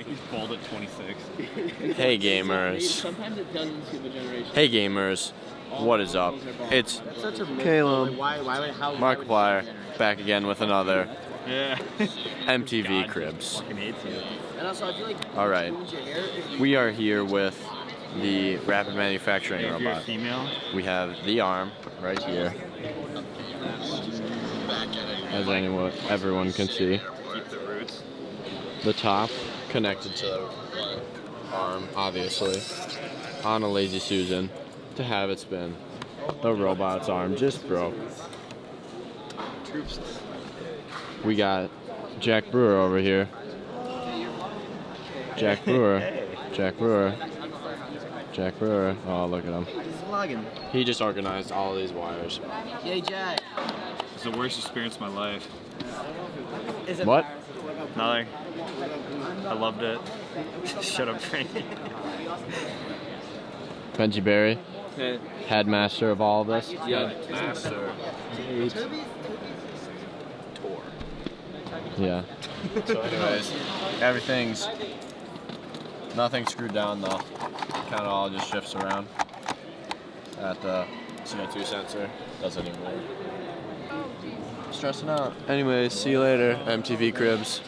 He's bald at 26. Hey gamers. Sometimes it doesn't skip a generation. Hey gamers. What is up? It's Kalam, Markiplier, back again with another Yeah. MTV Cribs. Fucking hates you. And also, I feel like Alright, we are here with the rapid manufacturing If you're a robot. female, We have the arm right here, as everyone can see. keep the roots. The top connected to the arm, obviously, on a Lazy Susan to have it spin. The robot's arm just broke. We got Jack Brewer over here. Jack Brewer. Jack Brewer. Jack Brewer. Oh, look at him. He just organized all of these wires. Yay, Jack. It's the worst experience of my life. What? Nothing. I loved it. Shut up, Frankie. Benji Berry, headmaster of all of this. Master. Yeah. So anyways, nothing's screwed down though. Kind of all just shifts around. At the CO2 sensor. Doesn't even work. Stressing out. Anyways, see you later, MTV Cribs.